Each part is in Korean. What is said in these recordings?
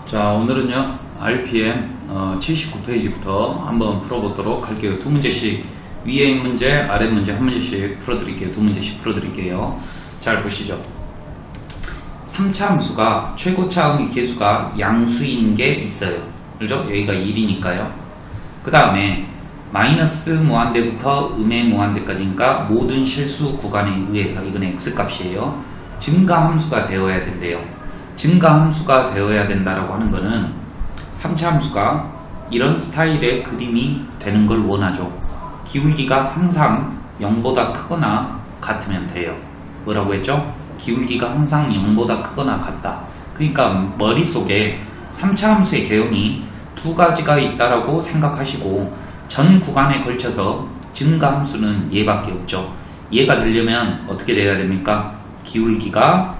자, 오늘은요 RPM 79페이지부터 한번 풀어보도록 할게요. 두 문제씩, 위에 문제 아래 문제 한 문제씩 풀어드릴게요. 두 문제씩 풀어드릴게요. 잘 보시죠. 3차 함수가 최고차 음의 개수가 양수인 게 있어요. 그죠? 여기가 1이니까요. 그 다음에 마이너스 무한대부터 음의 무한대까지니까 모든 실수 구간에 의해서, 이건 x값이에요, 증가함수가 되어야 된대요. 증가함수가 되어야 된다라고 하는 거는 3차 함수가 이런 스타일의 그림이 되는 걸 원하죠. 기울기가 항상 0보다 크거나 같으면 돼요. 뭐라고 했죠? 기울기가 항상 0보다 크거나 같다. 그러니까 머릿속에 3차 함수의 개형이 두 가지가 있다라고 생각하시고, 전 구간에 걸쳐서 증가함수는 얘밖에 없죠. 얘가 되려면 어떻게 돼야 됩니까? 기울기가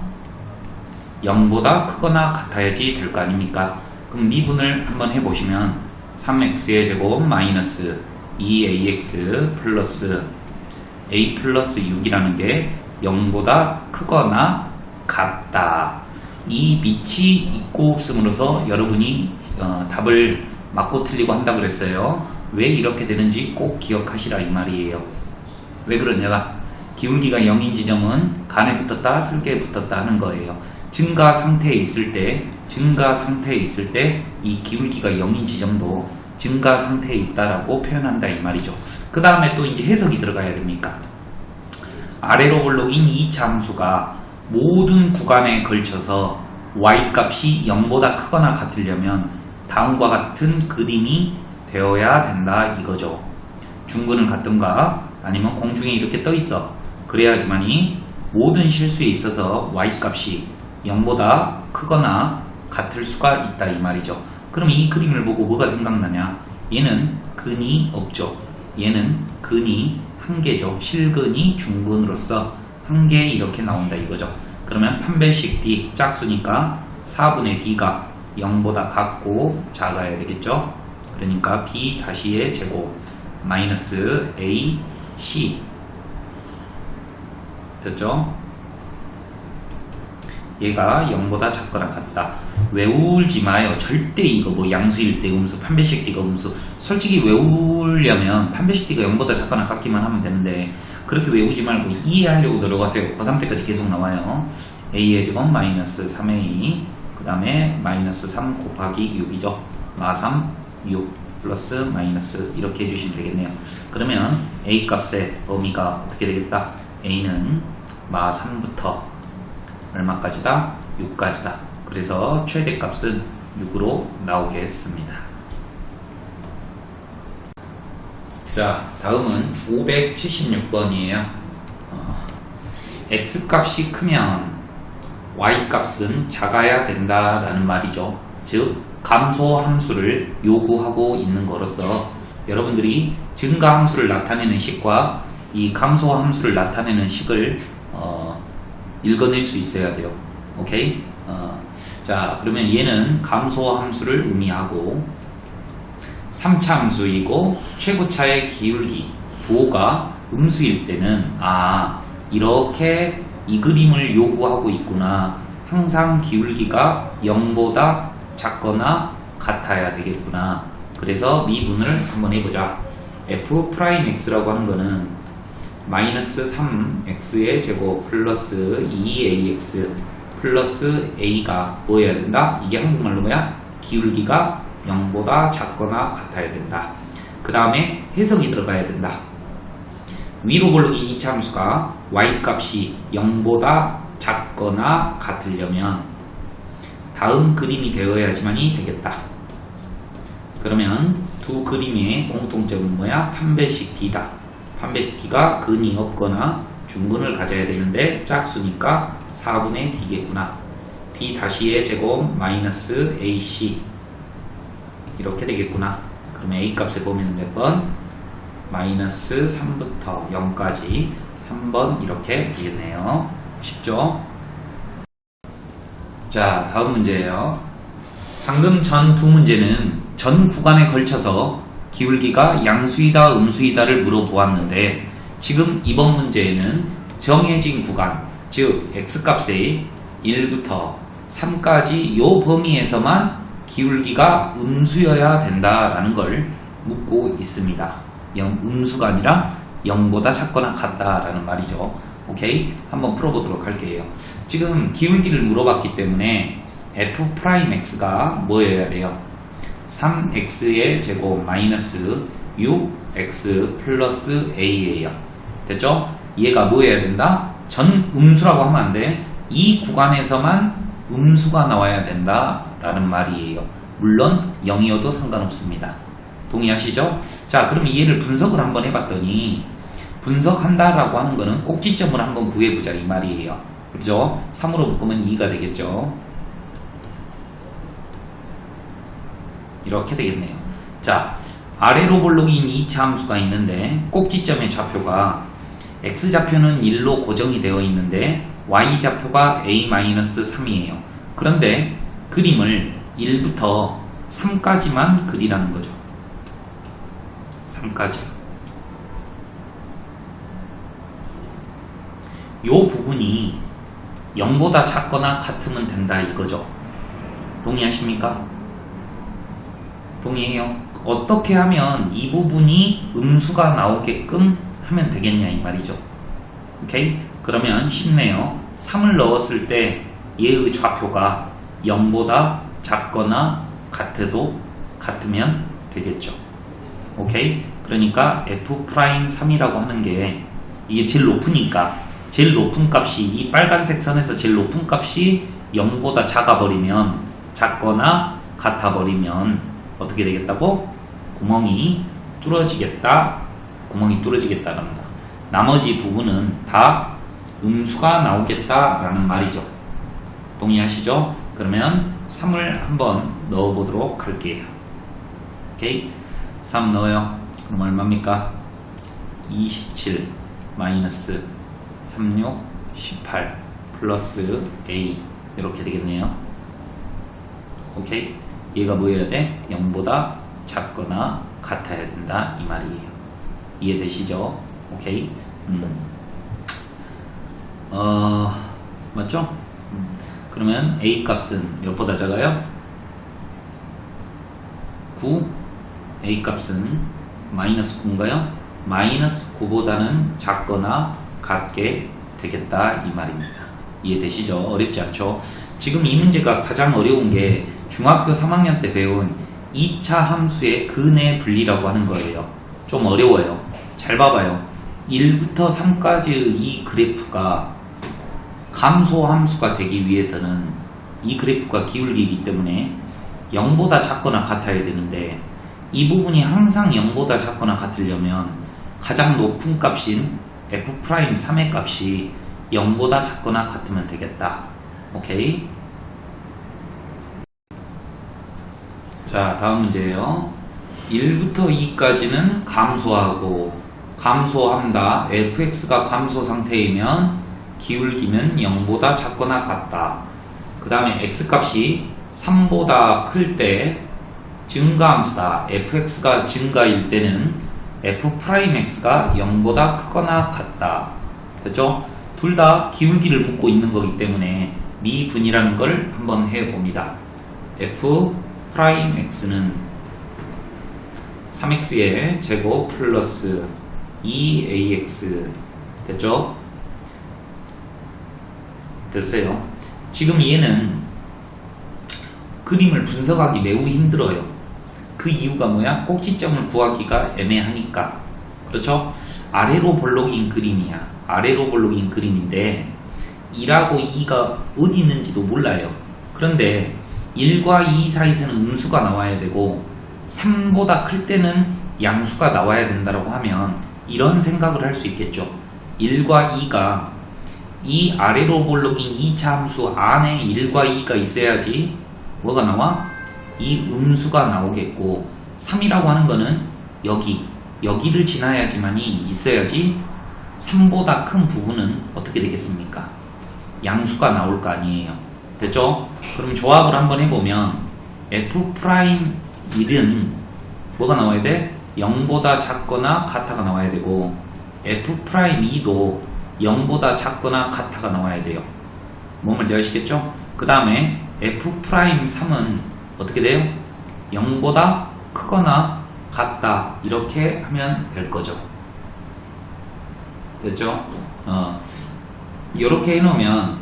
0보다 크거나 같아야지 될 거 아닙니까? 그럼 미분을 한번 해보시면 3x의 제곱 마이너스 2ax 플러스 a 플러스 6이라는 게 0보다 크거나 같다. 이 밑이 있고 없음으로써 여러분이 답을 맞고 틀리고 한다 그랬어요. 왜 이렇게 되는지 꼭 기억하시라 이 말이에요. 왜 그러냐? 기울기가 0인 지점은 간에 붙었다, 쓸개에 붙었다 하는 거예요. 증가 상태에 있을 때 이 기울기가 0인 지점도 증가 상태에 있다라고 표현한다 이 말이죠. 그 다음에 또 이제 해석이 들어가야 됩니까? 아래로 올라긴 2차 함수가 모든 구간에 걸쳐서 y값이 0보다 크거나 같으려면 다음과 같은 그림이 되어야 된다 이거죠. 중근을 갖든가 아니면 공중에 이렇게 떠 있어. 그래야지만이 모든 실수에 있어서 y값이 0보다 크거나 같을 수가 있다 이 말이죠. 그럼 이 그림을 보고 뭐가 생각나냐? 얘는 근이 없죠. 얘는 근이 한 개죠. 실근이 중근으로서 한 개 이렇게 나온다 이거죠. 그러면 판별식 D 짝수니까 4분의 D가 0보다 같고 작아야 되겠죠. 그러니까 B 다시의 제곱 마이너스 A C 됐죠? 얘가 0보다 작거나 같다. 외울지 마요. 절대 이거 뭐 양수일 때 음수, 판별식 D가 음수. 솔직히 외우려면 판별식 D가 0보다 작거나 같기만 하면 되는데 그렇게 외우지 말고 이해하려고 들어가세요. 고3 때까지 계속 나와요. A의 제곱 마이너스 3A 그 다음에 마이너스 3 곱하기 6이죠. 마3 6 플러스 마이너스 이렇게 해주시면 되겠네요. 그러면 A 값의 범위가 어떻게 되겠다? A는 마3부터 얼마까지다? 6까지다. 그래서 최대값은 6으로 나오게 했습니다. 자, 다음은 576번이에요. X값이 크면 Y값은 작아야 된다라는 말이죠. 즉 감소함수를 요구하고 있는 거로서 여러분들이 증가함수를 나타내는 식과 이 감소함수를 나타내는 식을 읽어낼 수 있어야 돼요. 오케이? 자, 그러면 얘는 감소함수를 의미하고 3차 함수이고 최고차의 기울기 부호가 음수일 때는 이렇게 이 그림을 요구하고 있구나. 항상 기울기가 0보다 작거나 같아야 되겠구나. 그래서 미분을 한번 해보자. f'x라고 하는 거는 마이너스 3x의 제곱 플러스 2ax 플러스 a가 뭐여야 된다? 이게 한국말로 뭐야? 기울기가 0보다 작거나 같아야 된다. 그 다음에 해석이 들어가야 된다. 위로 볼록이 2차 함수가 y값이 0보다 작거나 같으려면 다음 그림이 되어야지만이 되겠다. 그러면 두 그림의 공통점은 뭐야? 판별식 D다. 판별식 D가 근이 없거나 중근을 가져야 되는데 짝수니까 4분의 D겠구나. B 다시의 제곱 마이너스 AC 이렇게 되겠구나. 그러면 A 값에 보면 몇 번? 마이너스 3부터 0까지 3번 이렇게 되겠네요. 쉽죠? 자, 다음 문제예요. 방금 전 두 문제는 전 구간에 걸쳐서 기울기가 양수이다 음수이다를 물어보았는데 지금 이번 문제에는 정해진 구간, 즉 x값의 1부터 3까지 요 범위에서만 기울기가 음수여야 된다라는 걸 묻고 있습니다. 음수가 아니라 0보다 작거나 같다라는 말이죠. 오케이? 한번 풀어보도록 할게요. 지금 기울기를 물어봤기 때문에 f'x가 뭐여야 돼요? 3x의 제곱 마이너스 6x 플러스 a예요. 됐죠? 얘가 뭐여야 된다? 전 음수라고 하면 안 돼. 이 구간에서만 음수가 나와야 된다라는 말이에요. 물론 0이어도 상관없습니다. 동의하시죠? 자, 그럼 얘를 분석을 한번 해봤더니 분석한다라고 하는 거는 꼭지점을 한번 구해보자 이 말이에요. 그죠? 3으로 묶으면 2가 되겠죠. 이렇게 되겠네요. 자, 아래로 볼록인 2차 함수가 있는데 꼭지점의 좌표가 x좌표는 1로 고정이 되어 있는데 y좌표가 a-3이에요. 그런데 그림을 1부터 3까지만 그리라는 거죠. 3까지. 요 부분이 0보다 작거나 같으면 된다 이거죠. 동의하십니까? 동의해요. 어떻게 하면 이 부분이 음수가 나오게끔 하면 되겠냐 이 말이죠. 오케이? 그러면 쉽네요. 3을 넣었을 때 얘의 좌표가 0보다 작거나 같으면 되겠죠. 오케이? 그러니까 f'3이라고 하는 게 이게 제일 높으니까 제일 높은 값이 이 빨간색 선에서 제일 높은 값이 0보다 작아버리면 작거나 같아버리면 어떻게 되겠다고? 구멍이 뚫어지겠다랍니다. 나머지 부분은 다 음수가 나오겠다라는 말이죠. 동의하시죠? 그러면 3을 한번 넣어보도록 할게요. 오케이? 3 넣어요. 그럼 얼마입니까? 27 마이너스 36 18 플러스 a 이렇게 되겠네요. 오케이? 얘가 뭐여야 돼? 0보다 작거나 같아야 된다 이 말이에요. 이해되시죠? 오케이? 맞죠? 그러면 a 값은 몇보다 작아요? 9 a 값은 마이너스 9인가요? 마이너스 9보다는 작거나 같게 되겠다 이 말입니다. 이해되시죠? 어렵지 않죠? 지금 이 문제가 가장 어려운 게 중학교 3학년 때 배운 2차 함수의 근의 분리라고 하는 거예요. 좀 어려워요. 잘 봐봐요. 1부터 3까지의 이 그래프가 감소 함수가 되기 위해서는 이 그래프가 기울기이기 때문에 0보다 작거나 같아야 되는데 이 부분이 항상 0보다 작거나 같으려면 가장 높은 값인 f'3의 값이 0보다 작거나 같으면 되겠다. 오케이? 자, 다음 문제예요. 1부터 2까지는 감소한다. fx가 감소 상태이면 기울기는 0보다 작거나 같다. 그 다음에 x값이 3보다 클 때 증가함수다. fx가 증가일 때는 f'x가 0보다 크거나 같다. 됐죠? 둘 다 기울기를 묻고 있는 거기 때문에 미분이라는 걸 한번 해봅니다. f'x는 3x의 제곱 플러스 2ax 됐죠? 됐어요. 지금 얘는 그림을 분석하기 매우 힘들어요. 그 이유가 뭐야? 꼭지점을 구하기가 애매하니까. 그렇죠? 아래로 볼록인 그림이야. 아래로 볼록인 그림인데 1하고 2가 어디 있는지도 몰라요. 그런데 1과 2 사이에서는 음수가 나와야 되고 3보다 클 때는 양수가 나와야 된다고 하면 이런 생각을 할 수 있겠죠. 1과 2가 이 아래로 볼록인 2차 함수 안에 1과 2가 있어야지 뭐가 나와? 이 음수가 나오겠고 3이라고 하는 거는 여기를 지나야지만이 있어야지 3보다 큰 부분은 어떻게 되겠습니까? 양수가 나올 거 아니에요. 됐죠? 그럼 조합을 한번 해보면 f'1은 뭐가 나와야 돼? 0보다 작거나 같아가 나와야 되고 f'2도 0보다 작거나 같아가 나와야 돼요. 뭔 말인지 아시겠죠? 그 다음에 f'3은 어떻게 돼요? 0보다 크거나 같다 이렇게 하면 될 거죠. 됐죠? 이렇게 해놓으면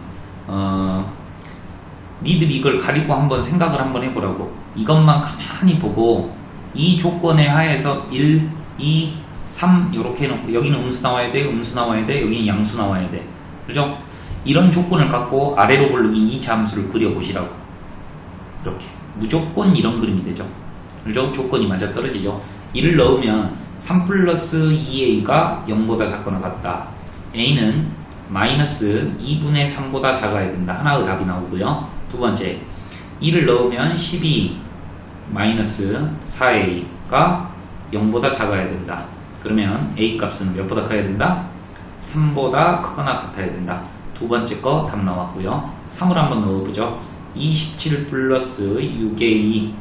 니들이 이걸 가리고 한번 생각을 한번 해보라고. 이것만 가만히 보고 이 조건에 하에서 1, 2, 3 이렇게 해놓고 여기는 음수 나와야 돼, 음수 나와야 돼, 여기는 양수 나와야 돼. 그죠? 이런 조건을 갖고 아래로 볼록인 2차 함수를 그려보시라고. 이렇게 무조건 이런 그림이 되죠. 그죠? 조건이 맞아 떨어지죠. 1을 넣으면 3 플러스 2a가 0보다 작거나 같다. a는 마이너스 2분의 3보다 작아야 된다. 하나의 답이 나오고요. 두 번째, 1을 넣으면 12 마이너스 4a가 0보다 작아야 된다. 그러면 a 값은 몇보다 커야 된다? 3보다 크거나 같아야 된다. 두 번째 거 답 나왔고요. 3을 한번 넣어보죠. 27 플러스 6a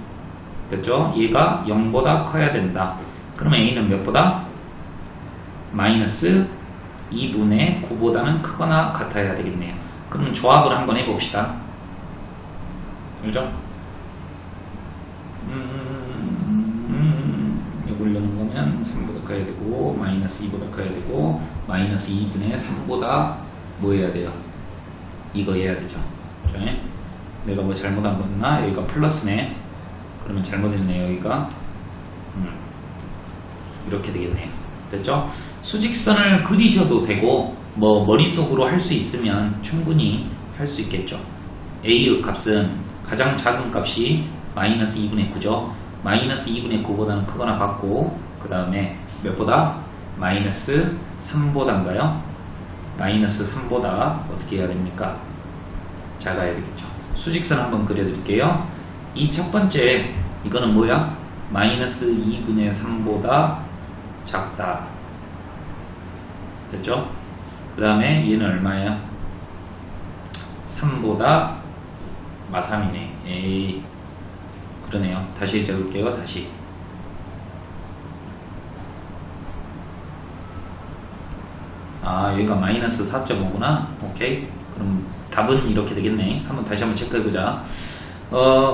됐죠? 얘가 0보다 커야 된다. 그러면 a는 몇보다? 마이너스 2분의 9보다는 크거나 같아야 되겠네요. 그러면 조합을 한번 해봅시다. 그죠? 이걸 넣는 거면 3보다 커야 되고 마이너스 2보다 커야 되고 마이너스 2분의 3보다 뭐 해야 돼요? 이거 해야 되죠. 그죠? 내가 뭐 잘못한 거나 여기가 플러스네. 그러면 잘못했네요. 여기가 이렇게 되겠네요. 됐죠? 수직선을 그리셔도 되고 뭐 머릿속으로 할 수 있으면 충분히 할 수 있겠죠. a의 값은 가장 작은 값이 마이너스 2분의 9죠. 마이너스 2분의 9보다는 크거나 같고 그 다음에 몇보다? 마이너스 3보다인가요? 마이너스 3보다 어떻게 해야 됩니까? 작아야 되겠죠. 수직선 한번 그려드릴게요. 이 첫 번째 이거는 뭐야? 마이너스 2분의 3보다 작다. 됐죠? 그 다음에 얘는 얼마예요? 3보다 마3이네. 에이 그러네요. 다시 적을게요. 다시 여기가 마이너스 4.5구나. 오케이. 그럼 답은 이렇게 되겠네. 다시 한번 체크해보자.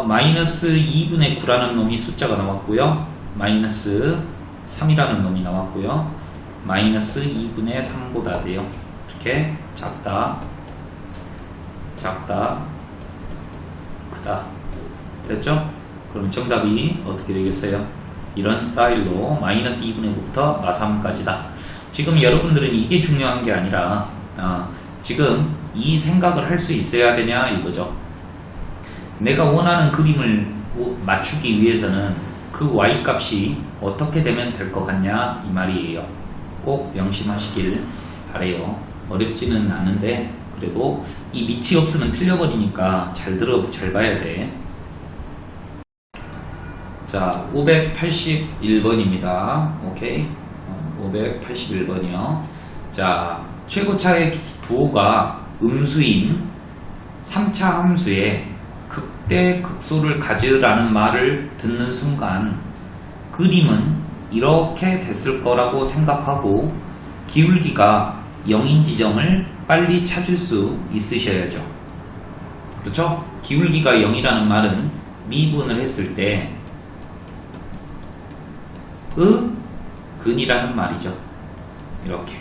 마이너스 2분의 9라는 놈이 숫자가 나왔고요. 마이너스 3이라는 놈이 나왔고요. 마이너스 2분의 3보다 돼요. 이렇게 작다, 크다. 됐죠? 그럼 정답이 어떻게 되겠어요? 이런 스타일로 마이너스 2분의 9부터 마3까지다. 지금 여러분들은 이게 중요한 게 아니라 지금 이 생각을 할 수 있어야 되냐 이거죠. 내가 원하는 그림을 맞추기 위해서는 그 y값이 어떻게 되면 될 것 같냐 이 말이에요. 꼭 명심하시길 바래요. 어렵지는 않은데 그래도 이 밑이 없으면 틀려버리니까 잘 봐야 돼. 자, 581번입니다. 오케이. 581번이요. 자, 최고차의 부호가 음수인 3차 함수에 극대 극소를 가지라는 말을 듣는 순간 그림은 이렇게 됐을 거라고 생각하고 기울기가 0인 지점을 빨리 찾을 수 있으셔야죠. 그렇죠? 기울기가 0이라는 말은 미분을 했을 때 근이라는 말이죠. 이렇게.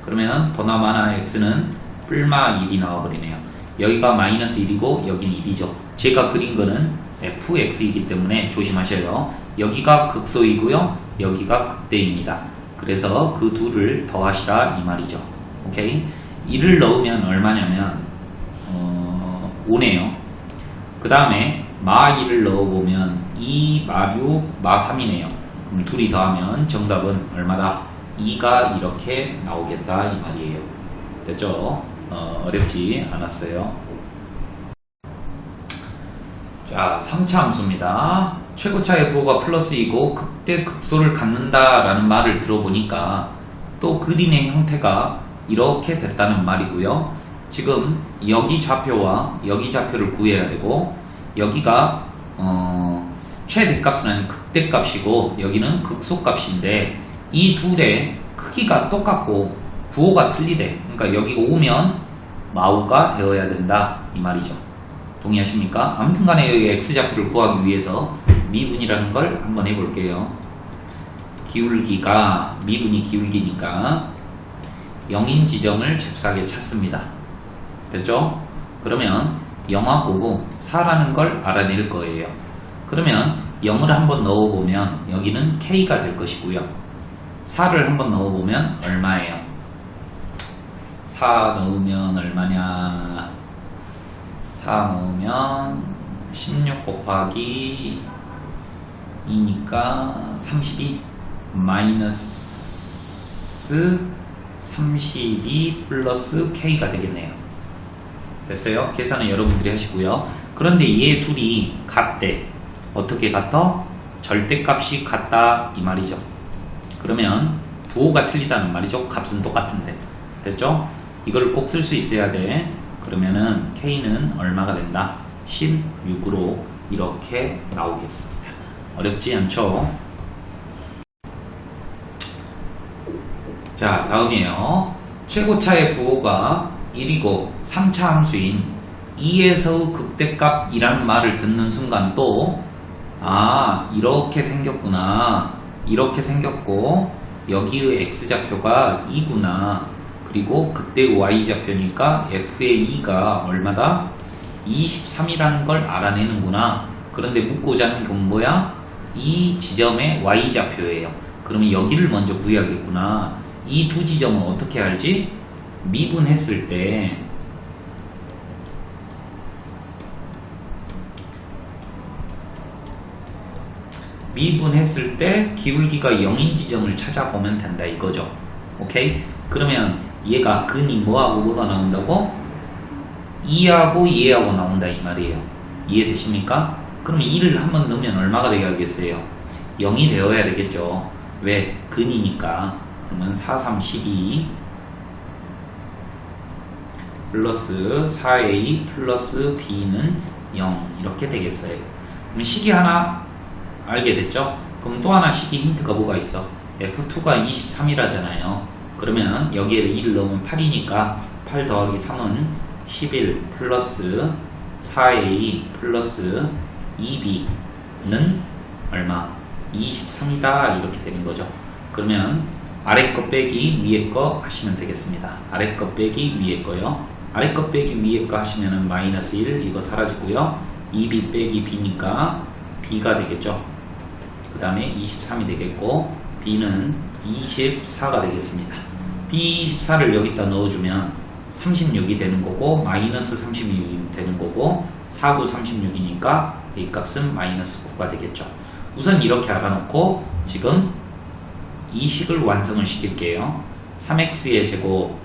그러면 보나마나 x는 뿔마 1이 나와버리네요. 여기가 마이너스 1이고 여기는 1이죠. 제가 그린 거는 fx이기 때문에 조심하셔요. 여기가 극소이고요. 여기가 극대입니다. 그래서 그 둘을 더하시라 이 말이죠. 오케이? 1을 넣으면 얼마냐면 5네요. 그 다음에 마 1을 넣어보면 2, 마 6, 마 3이네요. 그럼 둘이 더하면 정답은 얼마다? 2가 이렇게 나오겠다 이 말이에요. 됐죠? 어렵지 않았어요. 자, 3차 함수입니다. 최고차의 부호가 플러스이고 극대 극소를 갖는다 라는 말을 들어보니까 또 그림의 형태가 이렇게 됐다는 말이고요. 지금 여기 좌표와 여기 좌표를 구해야 되고 여기가 최대값은 아닌 극대값이고 여기는 극소값인데 이 둘의 크기가 똑같고 부호가 틀리대. 그러니까 여기가 5면 마우가 되어야 된다 이 말이죠. 동의하십니까? 아무튼 간에 여기 x좌표를 구하기 위해서 미분이라는 걸 한번 해볼게요. 기울기가 미분이 기울기니까 0인 지점을 잽싸게 찾습니다. 됐죠? 그러면 0하고 4라는 걸 알아낼 거예요. 그러면 0을 한번 넣어보면 여기는 k가 될 것이고요. 4를 한번 넣어보면 얼마예요? 4 넣으면 얼마냐? 4 넣으면 16 곱하기 2니까 32 마이너스 32 플러스 k가 되겠네요. 됐어요? 계산은 여러분들이 하시고요. 그런데 얘 둘이 같대. 어떻게 같아? 절대값이 같다 이 말이죠. 그러면 부호가 틀리다는 말이죠. 값은 똑같은데. 됐죠? 이걸 꼭 쓸 수 있어야 돼. 그러면은 k는 얼마가 된다? 16으로 이렇게 나오겠습니다. 어렵지 않죠? 자, 다음이에요. 최고차의 부호가 1이고 3차 함수인 2에서 극대값 2라는 말을 듣는 순간 또 이렇게 생겼구나. 이렇게 생겼고 여기의 x좌표가 2구나. 그리고 그때 y좌표니까 f의 2가 얼마다? 23이라는 걸 알아내는구나. 그런데 묻고자 하는 건 뭐야? 이 지점의 y좌표예요. 그러면 여기를 먼저 구해야겠구나. 이 두 지점은 어떻게 알지? 미분했을 때 기울기가 0인 지점을 찾아보면 된다 이거죠. 오케이? 그러면 얘가 근이 뭐하고 뭐가 나온다고? 2하고 2하고 나온다 이 말이에요. 이해되십니까? 그러면 2를 한번 넣으면 얼마가 되겠어요? 0이 되어야 되겠죠. 왜? 근이니까. 그러면 4, 3, 12 플러스 4a 플러스 b는 0 이렇게 되겠어요. 그럼 식이 하나 알게 됐죠? 그럼 또 하나 식이 힌트가 뭐가 있어? f2가 23이라잖아요. 그러면 여기에 2를 넣으면 8이니까 8 더하기 3은 11 플러스 4a 플러스 2b는 얼마? 23이다 이렇게 되는 거죠. 그러면 아래 거 빼기 위에 거 하시면 되겠습니다. 아래 거 빼기 위에 거요. 아래 거 빼기 위에 거 하시면은 마이너스 1 이거 사라지고요. 2b 빼기 b니까 b가 되겠죠. 그 다음에 23이 되겠고 b는 24가 되겠습니다. b24를 여기다 넣어주면 36이 되는 거고 마이너스 36이 되는 거고 4, 9, 36이니까 a 값은 마이너스 9가 되겠죠. 우선 이렇게 알아놓고 지금 이 식을 완성을 시킬게요. 3x의 제곱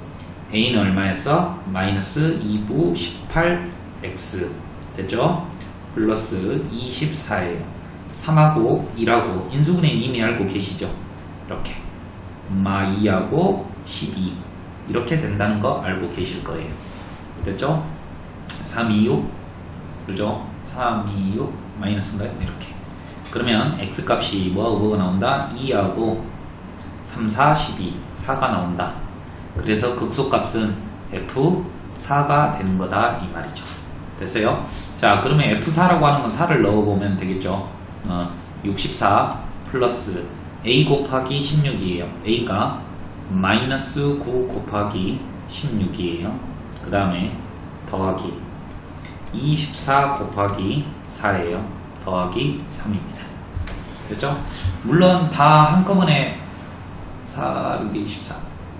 a는 얼마였어? 마이너스 2부 18x 됐죠? 플러스 24예요. 3하고 1하고 인수분해 이미 알고 계시죠? 이렇게 2하고 12 이렇게 된다는 거 알고 계실 거예요. 됐죠? 3, 2, 6 그죠? 3, 2, 6 마이너스인가요? 이렇게 그러면 x값이 뭐하고 뭐가 나온다? 2하고 3, 4, 12 4가 나온다. 그래서 극소값은 F4가 되는 거다 이 말이죠. 됐어요? 자 그러면 F4라고 하는 건 4를 넣어보면 되겠죠. 64 플러스 A 곱하기 16이에요. A가 마이너스 9 곱하기 16이에요. 그 다음에 더하기 24 곱하기 4예요. 더하기 3입니다. 됐죠? 물론 다 한꺼번에 4, 6, 24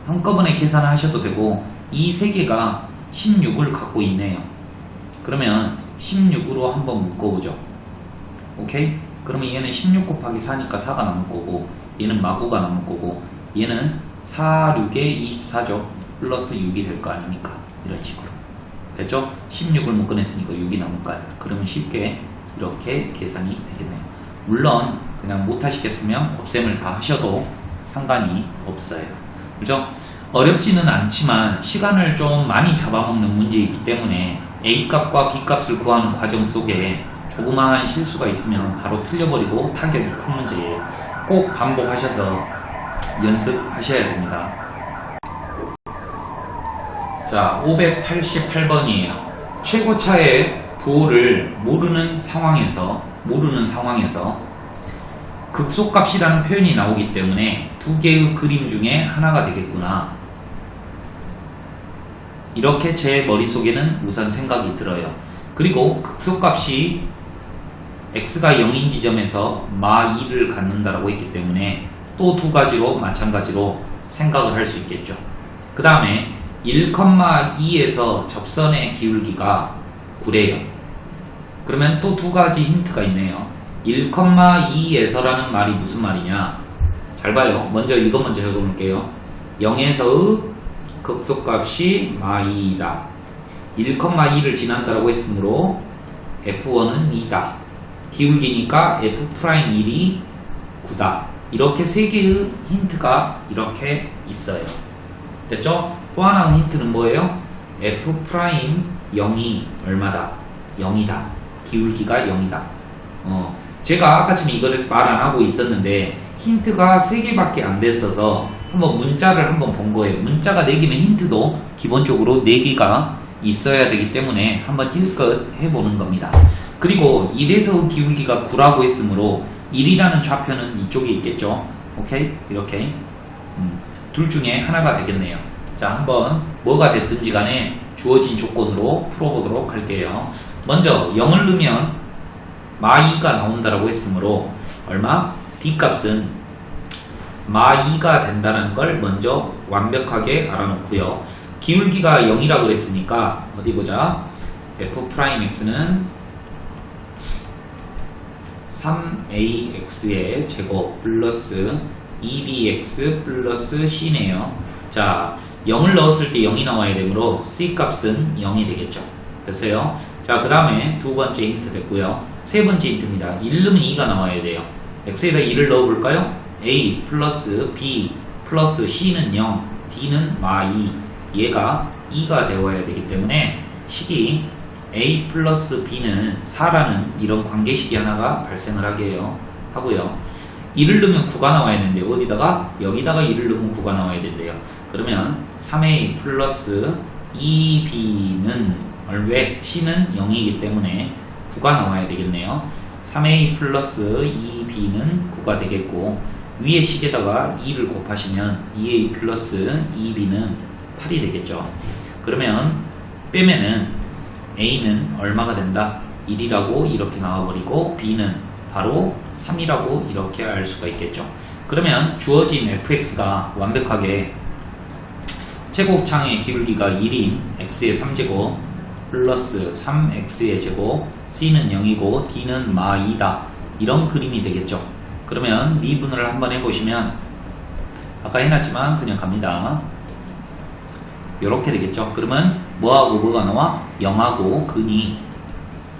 한꺼번에 계산을 하셔도 되고 이 세 개가 16을 갖고 있네요. 그러면 16으로 한번 묶어보죠. 오케이? 그러면 얘는 16 곱하기 4니까 4가 남을 거고 얘는 마구가 남을 거고 얘는 4, 6에 24죠. 플러스 6이 될 거 아닙니까? 이런 식으로. 됐죠? 16을 묶어냈으니까 6이 남을 거 아닙니까? 그러면 쉽게 이렇게 계산이 되겠네요. 물론 그냥 못하시겠으면 곱셈을 다 하셔도 상관이 없어요. 그죠? 어렵지는 않지만 시간을 좀 많이 잡아먹는 문제이기 때문에 A값과 B값을 구하는 과정 속에 조그마한 실수가 있으면 바로 틀려버리고 타격이 큰 문제예요. 꼭 반복하셔서 연습하셔야 됩니다. 자, 588번이에요. 최고차의 부호를 모르는 상황에서 극소값이라는 표현이 나오기 때문에 두 개의 그림 중에 하나가 되겠구나. 이렇게 제 머릿속에는 우선 생각이 들어요. 그리고 극소값이 x가 0인 지점에서 마2를 갖는다라고 했기 때문에 또 두 가지로 마찬가지로 생각을 할 수 있겠죠. 그 다음에 1,2에서 접선의 기울기가 9래요. 그러면 또 두 가지 힌트가 있네요. 1,2에서라는 말이 무슨 말이냐? 잘 봐요. 먼저 이거 먼저 적어볼게요. 0에서의 극소값이 마2이다. 1,2를 지난다라고 했으므로 f1은 2다. 기울기니까 f'1이 9다. 이렇게 세 개의 힌트가 이렇게 있어요. 됐죠? 또 하나의 힌트는 뭐예요? f'0이 얼마다? 0이다. 기울기가 0이다. 제가 아까쯤 이거에서 말 안 하고 있었는데 힌트가 3개밖에 안 됐어서 한번 문자를 한번 본 거예요. 문자가 4개면 힌트도 기본적으로 4개가 있어야 되기 때문에 한번 찔끗 해보는 겁니다. 그리고 1에서 기울기가 9라고 했으므로 1이라는 좌표는 이쪽에 있겠죠. 오케이? 이렇게 둘 중에 하나가 되겠네요. 자, 한번 뭐가 됐든지 간에 주어진 조건으로 풀어보도록 할게요. 먼저 0을 넣으면 마2가 나온다라고 했으므로 얼마? D값은 마2가 된다는 걸 먼저 완벽하게 알아놓고요. 기울기가 0이라고 그랬으니까 어디 보자. f'x는 3ax의 제곱 플러스 2bx 플러스 c네요. 자, 0을 넣었을 때 0이 나와야 되므로 c값은 0이 되겠죠. 됐어요? 자, 그 다음에 두 번째 힌트 됐고요. 세 번째 힌트입니다. 1 넣으면 2가 나와야 돼요. x에다 2를 넣어볼까요? a 플러스 b 플러스 c는 0, d는 마2. 얘가 2가 되어야 되기 때문에 식이 a 플러스 b는 4라는 이런 관계식이 하나가 발생을 하고요. 1을 넣으면 9가 나와야 되는데 어디다가? 여기다가 1을 넣으면 9가 나와야 된대요. 그러면 3a 플러스 2b는 왜? c는 0이기 때문에 9가 나와야 되겠네요. 3a 플러스 2b는 9가 되겠고 위에 식에다가 2를 곱하시면 2a 플러스 2b는 8이 되겠죠. 그러면 빼면은 a는 얼마가 된다? 1이라고 이렇게 나와버리고 b는 바로 3이라고 이렇게 알 수가 있겠죠. 그러면 주어진 fx가 완벽하게 제곱창의 기울기가 1인 x의 3제곱 플러스 3x의 제곱 c는 0이고 d는 마2다. 이런 그림이 되겠죠. 그러면 미분을 한번 해보시면 아까 해놨지만 그냥 갑니다. 이렇게 되겠죠. 그러면 뭐하고 뭐가 나와? 0하고 근이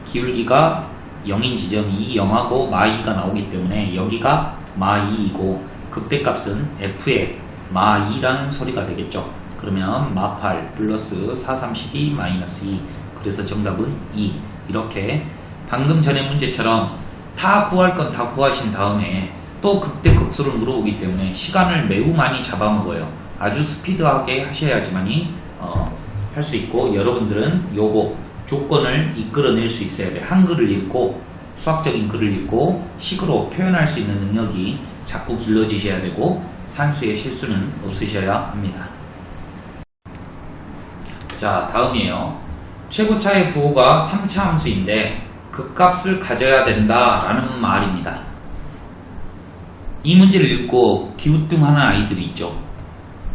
기울기가 0인 지점이 0하고 마2가 나오기 때문에 여기가 마2이고 극대값은 f의 마2라는 소리가 되겠죠. 그러면 마8 플러스 4, 32 마이너스 2. 그래서 정답은 2. 이렇게 방금 전에 문제처럼 다 구할 건 다 구하신 다음에 또 극대 극소를 물어보기 때문에 시간을 매우 많이 잡아먹어요. 아주 스피드하게 하셔야지만이 할 수 있고 여러분들은 요거 조건을 이끌어낼 수 있어야 돼요. 한글을 읽고 수학적인 글을 읽고 식으로 표현할 수 있는 능력이 자꾸 길러지셔야 되고 산수의 실수는 없으셔야 합니다. 자, 다음이에요. 최고차의 부호가 3차 함수인데 그 값을 가져야 된다라는 말입니다. 이 문제를 읽고 기우뚱하는 아이들이 있죠.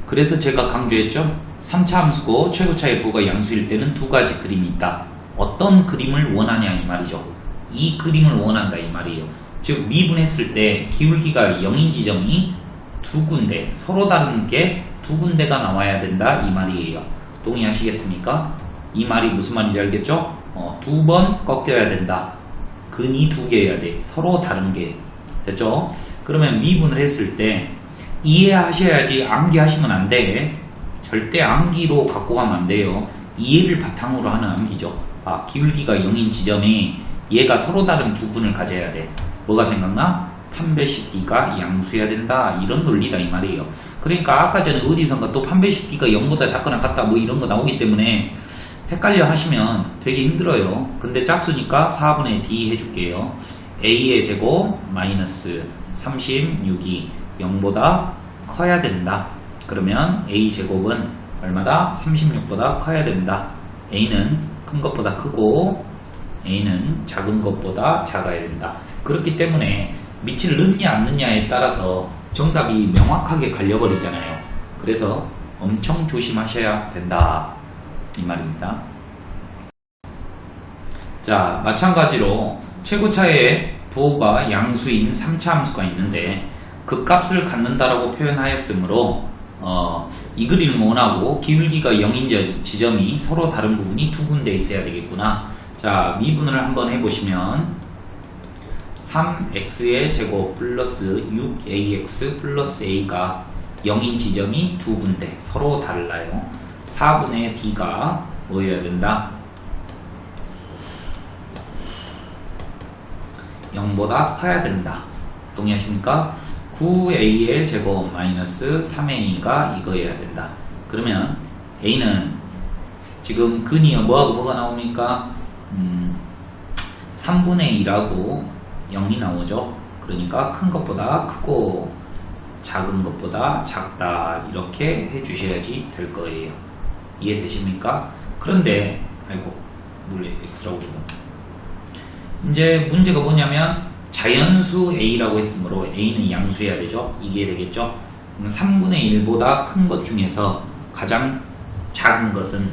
그래서 제가 강조했죠. 3차 함수고 최고차의 부호가 양수일 때는 두 가지 그림이 있다. 어떤 그림을 원하냐 이 말이죠. 이 그림을 원한다 이 말이에요. 즉 미분했을 때 기울기가 0인 지점이 두 군데, 서로 다른 게 두 군데가 나와야 된다 이 말이에요. 동의하시겠습니까? 이 말이 무슨 말인지 알겠죠? 두 번 꺾여야 된다. 근이 두 개여야 돼. 서로 다른 게. 됐죠? 그러면 미분을 했을 때 이해하셔야지 암기하시면 안 돼. 절대 암기로 갖고 가면 안 돼요. 이해를 바탕으로 하는 암기죠. 기울기가 0인 지점이 얘가 서로 다른 두 분을 가져야 돼. 뭐가 생각나? 판별식 D가 양수해야 된다. 이런 논리다 이 말이에요. 그러니까 아까 전에 어디선가 또 판별식 D가 0보다 작거나 같다 뭐 이런 거 나오기 때문에 헷갈려 하시면 되게 힘들어요. 근데 짝수니까 4분의 D 해줄게요. A의 제곱 마이너스 36이 0보다 커야 된다. 그러면 A 제곱은 얼마다? 36보다 커야 된다. A는 큰 것보다 크고 A는 작은 것보다 작아야 된다. 그렇기 때문에 밑을 넣느냐 안 넣느냐에 따라서 정답이 명확하게 갈려버리잖아요. 그래서 엄청 조심하셔야 된다 이 말입니다. 자, 마찬가지로 최고차의 부호가 양수인 3차 함수가 있는데 그 값을 갖는다라고 표현하였으므로 이 그림을 원하고 기울기가 0인 지점이 서로 다른 부분이 두 군데 있어야 되겠구나. 자, 미분을 한번 해보시면 3x의 제곱 플러스 6ax 플러스 a가 0인 지점이 두 군데 서로 달라요. 4분의 d가 뭐여야 된다? 0보다 커야 된다. 동의하십니까? 9a의 제곱 마이너스 3a가 이거여야 된다. 그러면 a는 지금 근이요 뭐하고 뭐가 나옵니까? 3분의 2라고 0이 나오죠. 그러니까 큰 것보다 크고 작은 것보다 작다 이렇게 해주셔야지 될 거예요. 이해되십니까? 그런데 아이고 물에 x라고 그러나 이제 문제가 뭐냐면 자연수 a라고 했으므로 a는 양수해야 되죠. 이게 되겠죠. 3분의 1보다 큰 것 중에서 가장 작은 것은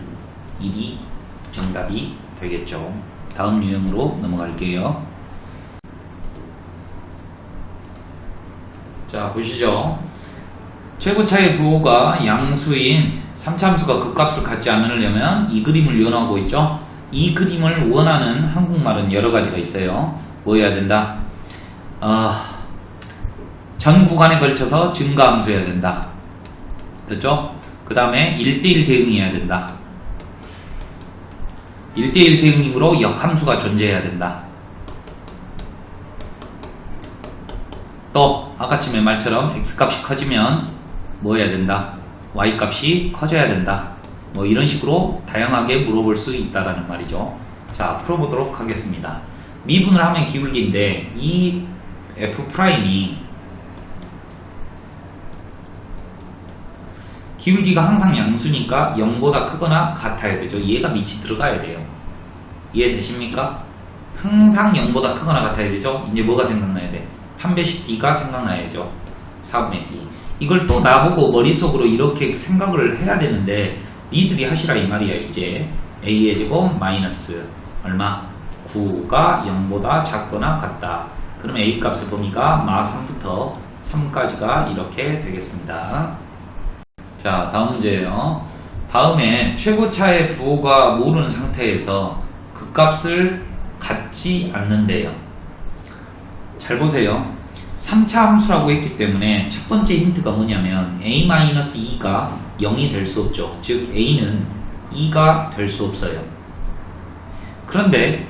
1이 정답이 되겠죠. 다음 유형으로 넘어갈게요. 자, 보시죠. 최고차의 부호가 양수인 3차함수가 그 값을 갖지 않으려면 이 그림을 원하고 있죠. 이 그림을 원하는 한국말은 여러 가지가 있어요. 뭐 해야 된다? 전 구간에 걸쳐서 증가함수해야 된다. 됐죠? 그 다음에 1대1 대응해야 된다. 1대1 대응이므로 역함수가 존재해야 된다. 또 아까쯤의 말처럼 x값이 커지면 뭐 해야 된다? y값이 커져야 된다. 뭐 이런 식으로 다양하게 물어볼 수 있다라는 말이죠. 자, 풀어보도록 하겠습니다. 미분을 하면 기울기인데 이 f'이 기울기가 항상 양수니까 0보다 크거나 같아야 되죠. 얘가 밑이 들어가야 돼요. 이해되십니까? 항상 0보다 크거나 같아야 되죠. 이제 뭐가 생각나야 돼? 판배식 d가 생각나야죠. 4분의 d. 이걸 또 나보고 머릿속으로 이렇게 생각을 해야 되는데 니들이 하시라 이 말이야. 이제 a의 제곱 마이너스 얼마? 9가 0보다 작거나 같다. 그러면 a 값을 보니까 마 3부터 3까지가 이렇게 되겠습니다. 자, 다음 문제예요. 다음에 최고차의 부호가 모르는 상태에서 그 값을 갖지 않는데요. 잘 보세요. 3차 함수라고 했기 때문에 첫 번째 힌트가 뭐냐면 a-2가 0이 될 수 없죠. 즉 a는 2가 될 수 없어요. 그런데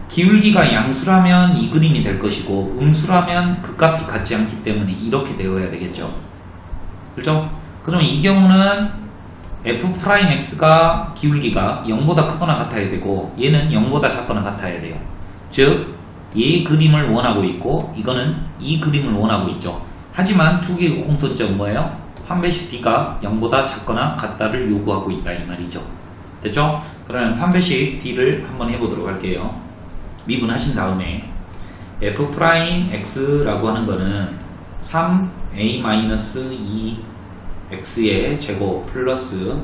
기울기가 양수라면 이 그림이 될 것이고 음수라면 그 값을 갖지 않기 때문에 이렇게 되어야 되겠죠. 그렇죠? 그러면 이 경우는 f'x가 기울기가 0보다 크거나 같아야 되고 얘는 0보다 작거나 같아야 돼요. 즉 이 그림을 원하고 있고 이거는 이 그림을 원하고 있죠. 하지만 두 개의 공통점은 뭐예요? 판배식 d가 0보다 작거나 같다를 요구하고 있다 이 말이죠. 됐죠? 그러면 판배식 d를 한번 해보도록 할게요. 미분하신 다음에 f'x라고 하는 거는 3a-2x의 제곱 플러스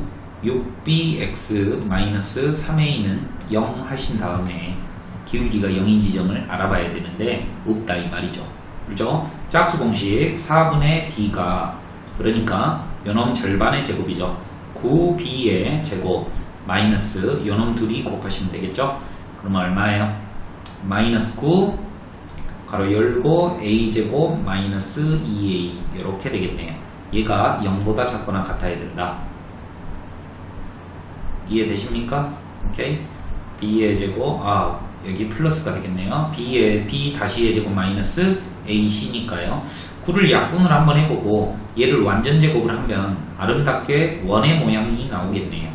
6bx-3a는 0 하신 다음에 기울기가 0인 지점을 알아봐야 되는데 없다 이 말이죠. 그렇죠? 짝수 공식 4분의 d가 그러니까 요놈 절반의 제곱이죠. 9b의 제곱 마이너스 요놈 둘이 곱하시면 되겠죠. 그러면 얼마예요? 마이너스 9 가로 열고 a제곱 마이너스 2a 이렇게 되겠네요. 얘가 0보다 작거나 같아야 된다. 이해되십니까? 오케이. b의 제곱 여기 플러스가 되겠네요. b 다시의 제곱 마이너스 ac니까요. 9를 약분을 한번 해보고 얘를 완전 제곱을 하면 아름답게 원의 모양이 나오겠네요.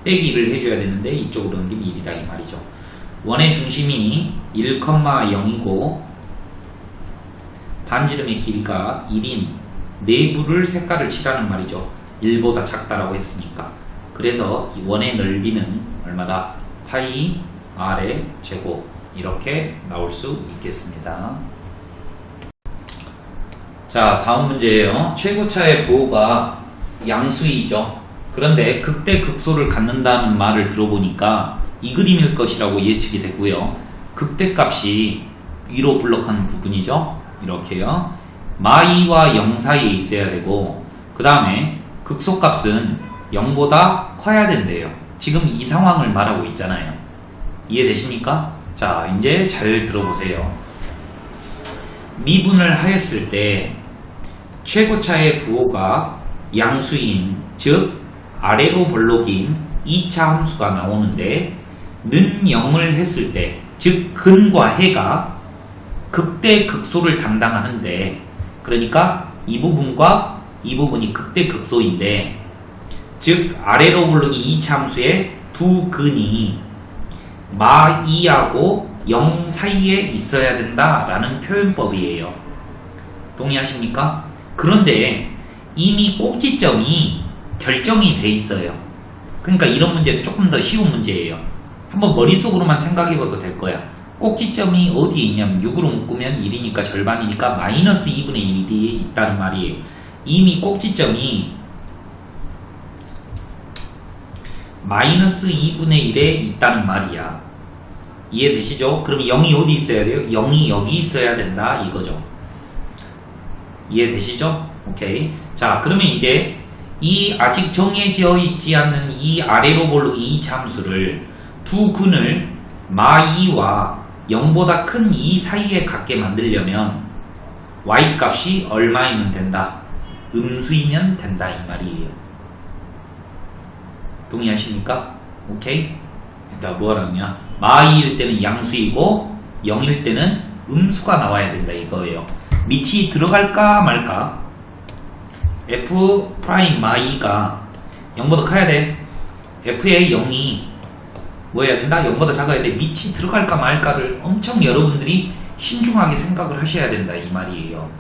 빼기를 해줘야 되는데 이쪽으로 넘기면 1이다 이 말이죠. 원의 중심이 1,0이고 반지름의 길이가 1인 내부를 색깔을 칠하는 말이죠. 1보다 작다라고 했으니까. 그래서 이 원의 넓이는 얼마다? 파이 r의 제곱 이렇게 나올 수 있겠습니다. 자, 다음 문제예요. 최고차의 부호가 양수이죠. 그런데 극대 극소를 갖는다는 말을 들어보니까 이 그림일 것이라고 예측이 되고요. 극대값이 위로 블록하는 부분이죠. 이렇게요. 마이와 0 사이에 있어야 되고 그 다음에 극소값은 0보다 커야 된대요. 지금 이 상황을 말하고 있잖아요. 이해되십니까? 자, 이제 잘 들어보세요. 미분을 하였을 때 최고차의 부호가 양수인, 즉 아래로 볼록인 2차 함수가 나오는데 는 0을 했을 때, 즉 근과 해가 극대 극소를 담당하는데, 그러니까 이 부분과 이 부분이 극대 극소인데, 즉 아래로 볼록이 2차 함수의 두 근이 마 2하고 0 사이에 있어야 된다라는 표현법이에요. 동의하십니까? 그런데 이미 꼭지점이 결정이 돼 있어요. 그러니까 이런 문제는 조금 더 쉬운 문제예요. 한번 머릿속으로만 생각해봐도 될 거야. 꼭지점이 어디에 있냐면 6으로 묶으면 1이니까 절반이니까 마이너스 2분의 1이 있다는 말이에요. 이미 꼭지점이 마이너스 2분의 1에 있다는 말이야. 이해되시죠? 그럼 0이 어디 있어야 돼요? 0이 여기 있어야 된다 이거죠. 이해되시죠? 오케이. 자, 그러면 이제 이 아직 정해져 있지 않는 이 아래로 볼록이 2차 함수를 두 근을 마2와 0보다 큰 2 사이에 갖게 만들려면 y 값이 얼마이면 된다? 음수이면 된다 이 말이에요. 동의하십니까? 오케이? 일단 뭐하라느냐? 마2일 때는 양수이고 0일 때는 음수가 나와야 된다 이거예요. 밑이 들어갈까 말까? f 프라임 마2가 0보다 커야 돼. f의 0이 뭐 해야 된다? 0보다 작아야 돼. 밑이 들어갈까 말까를 엄청 여러분들이 신중하게 생각을 하셔야 된다 이 말이에요.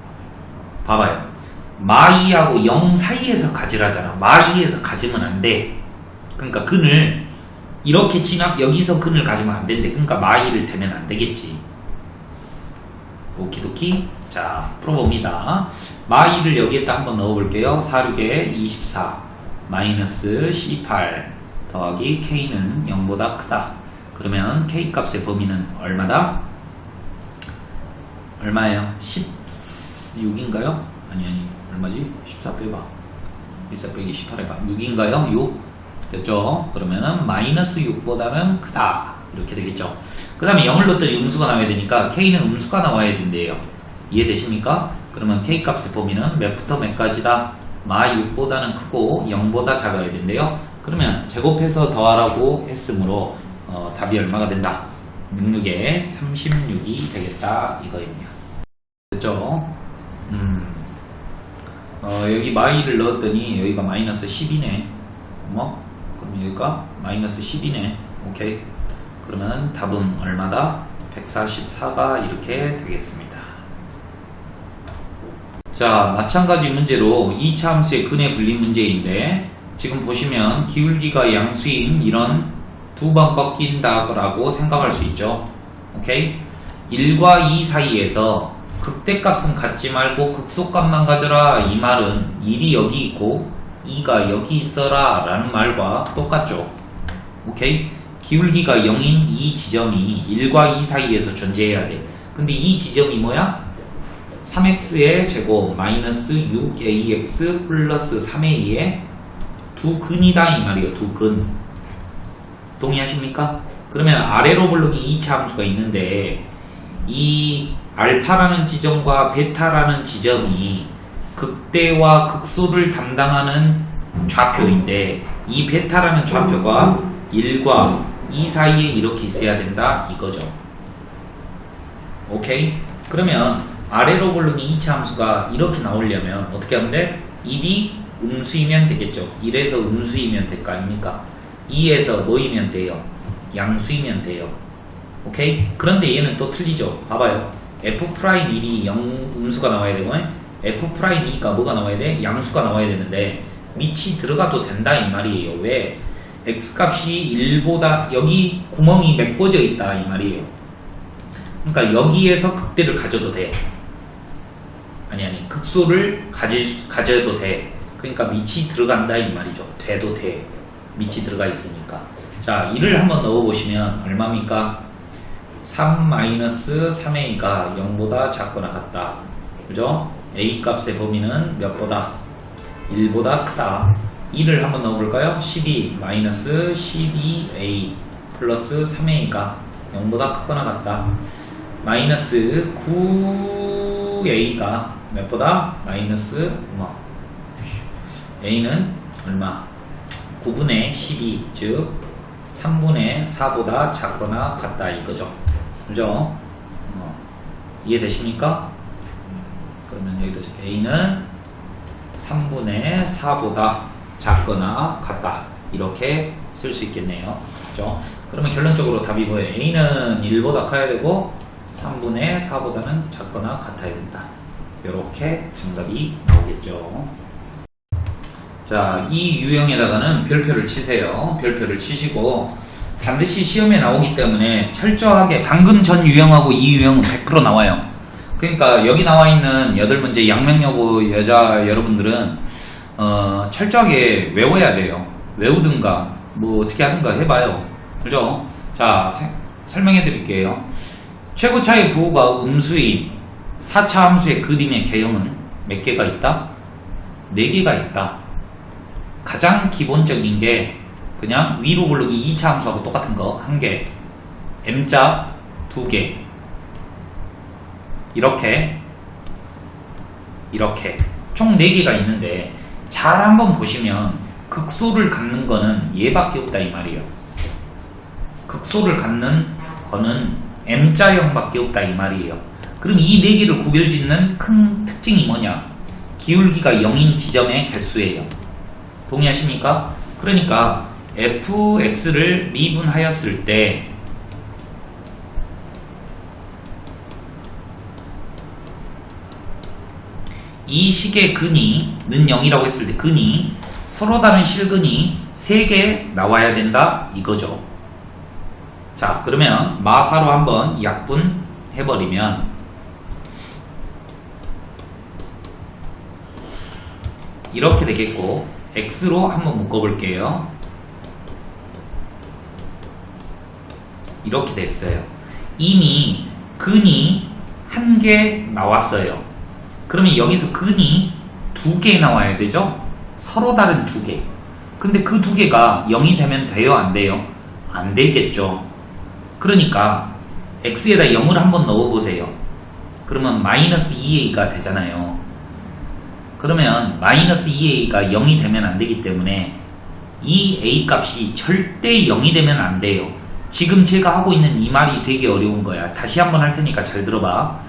봐봐요. 마2하고 0 사이에서 가지라잖아. 마2에서 가지면 안 돼. 그러니까 근을 이렇게 여기서 근을 가지면 안 된대. 그러니까 마2를 대면 안 되겠지. 오키도키. 자, 풀어봅니다. 마2를 여기에다 한번 넣어볼게요. 4,6에 24 마이너스 C8 더하기 K는 0보다 크다. 그러면 K 값의 범위는 얼마다? 얼마예요? 16인가요? 아니 얼마지? 14 빼봐. 14 빼기 18 해봐. 6인가요? 6? 됐죠? 그러면은 마이너스 6보다는 크다. 이렇게 되겠죠. 그 다음에 0을 넣었더니 음수가 나와야 되니까 K는 음수가 나와야 된대요. 이해되십니까? 그러면 K 값의 범위는 몇부터 몇까지다? 마 6보다는 크고 0보다 작아야 된대요. 그러면 제곱해서 더하라고 했으므로 답이 얼마가 된다? 66에 36이 되겠다 이거입니다. 됐죠? 여기 마2를 넣었더니 여기가 마이너스 10이네. 그럼 여기가 마이너스 10이네. 오케이. 그러면 답은 얼마다? 144가 이렇게 되겠습니다. 자, 마찬가지 문제로 2차 함수의 근의 분리 문제인데 지금 보시면 기울기가 양수인 이런 두 번 꺾인다라고 생각할 수 있죠. 오케이? 1과 2 사이에서 극대값은 갖지 말고 극소값만 가져라. 이 말은 1이 여기 있고 2가 여기 있어라 라는 말과 똑같죠. 오케이? 기울기가 0인 이 지점이 1과 2 사이에서 존재해야 돼. 근데 이 지점이 뭐야? 3x의 제곱 마이너스 6ax 플러스 3a의 두 근이다 이 말이에요. 두 근. 동의하십니까? 그러면 아래로 볼록이 2차 함수가 있는데 이 알파라는 지점과 베타라는 지점이 극대와 극소를 담당하는 좌표인데 이 베타라는 좌표가 1과 2 사이에 이렇게 있어야 된다 이거죠. 오케이? 그러면 아래로 볼록이 2차 함수가 이렇게 나오려면 어떻게 하면 돼? 1이 음수이면 되겠죠. 1에서 음수이면 될 거 아닙니까? 2에서 뭐이면 돼요? 양수이면 돼요. 오케이? 그런데 얘는 또 틀리죠. 봐봐요. F'1이 음수가 나와야 되고 F'2가 뭐가 나와야 돼? 양수가 나와야 되는데 밑이 들어가도 된다 이 말이에요. 왜? X값이 1보다 여기 구멍이 메꿔져 있다 이 말이에요. 그러니까 여기에서 극대를 가져도 돼. 아니 극소를 가져도 돼. 그러니까 밑이 들어간다 이 말이죠. 돼도 돼. 밑이 들어가 있으니까. 자, 이를 한번 넣어보시면 얼마입니까? 3-3a가 0보다 작거나 같다. 그죠? a 값의 범위는 몇 보다? 1보다 크다. 2를 한번 넣어볼까요? 12-12a 플러스 3a가 0보다 크거나 같다. 마이너스 9a가 몇 보다? 마이너스 a는 얼마? 9분의 12, 즉 3분의 4보다 작거나 같다 이거죠. 그죠? 이해되십니까? 그러면 여기다 a는 3분의 4보다 작거나 같다 이렇게 쓸 수 있겠네요. 그죠? 그러면 결론적으로 답이 뭐예요? a는 1보다 커야 되고 3분의 4보다는 작거나 같아야 된다. 이렇게 정답이 나오겠죠. 자, 이 유형에다가는 별표를 치세요. 별표를 치시고 반드시 시험에 나오기 때문에 철저하게 방금 전 유형하고 이 유형은 100% 나와요. 그러니까 여기 나와 있는 8문제 양명여고 여자 여러분들은 철저하게 외워야 돼요. 외우든가 뭐 어떻게 하든가 해봐요. 그죠? 자, 설명해 드릴게요. 최고차의 부호가 음수인 4차 함수의 그림의 개형은 몇 개가 있다? 4개가 있다. 가장 기본적인 게 그냥 위로 부르기 2차 함수하고 똑같은 거 1개, m자 2개, 이렇게 총 4개가 있는데 잘 한번 보시면 극소를 갖는 거는 얘밖에 없다 이 말이에요. 극소를 갖는 거는 m자형밖에 없다 이 말이에요. 그럼 이 4개를 구별짓는 큰 특징이 뭐냐? 기울기가 0인 지점의 개수예요. 동의하십니까? 그러니까 fx를 미분하였을 때 이 식의 근이 는 0이라고 했을 때 근이 서로 다른 실근이 3개 나와야 된다 이거죠. 자, 그러면 마사로 한번 약분해버리면 이렇게 되겠고 x로 한번 묶어볼게요. 이렇게 됐어요. 이미 근이 1개 나왔어요. 그러면 여기서 근이 2개 나와야 되죠? 서로 다른 2개. 근데 그 2개가 0이 되면 돼요? 안 돼요? 안 되겠죠. 그러니까 x에다 0을 한번 넣어보세요. 그러면 마이너스 2a가 되잖아요. 그러면 마이너스 2a가 0이 되면 안 되기 때문에 이 a 값이 절대 0이 되면 안 돼요. 지금 제가 하고 있는 이 말이 되게 어려운 거야. 다시 한번 할 테니까 잘 들어봐.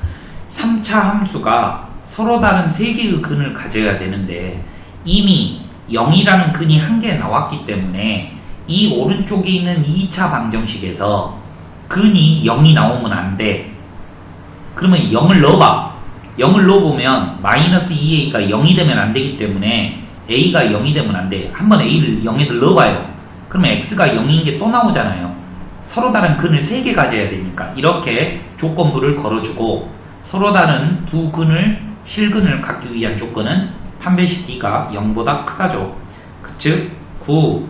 3차 함수가 서로 다른 3개의 근을 가져야 되는데 이미 0이라는 근이 1개 나왔기 때문에 이 오른쪽에 있는 2차 방정식에서 근이 0이 나오면 안 돼. 그러면 0을 넣어봐. 0을 넣어보면 마이너스 2a가 0이 되면 안 되기 때문에 a가 0이 되면 안 돼. 한번 a를 0에들 넣어봐요. 그러면 x가 0인 게 또 나오잖아요. 서로 다른 근을 3개 가져야 되니까 이렇게 조건부를 걸어주고 서로 다른 두 근을 실근을 갖기 위한 조건은 판별식 d가 0보다 크다죠. 즉 9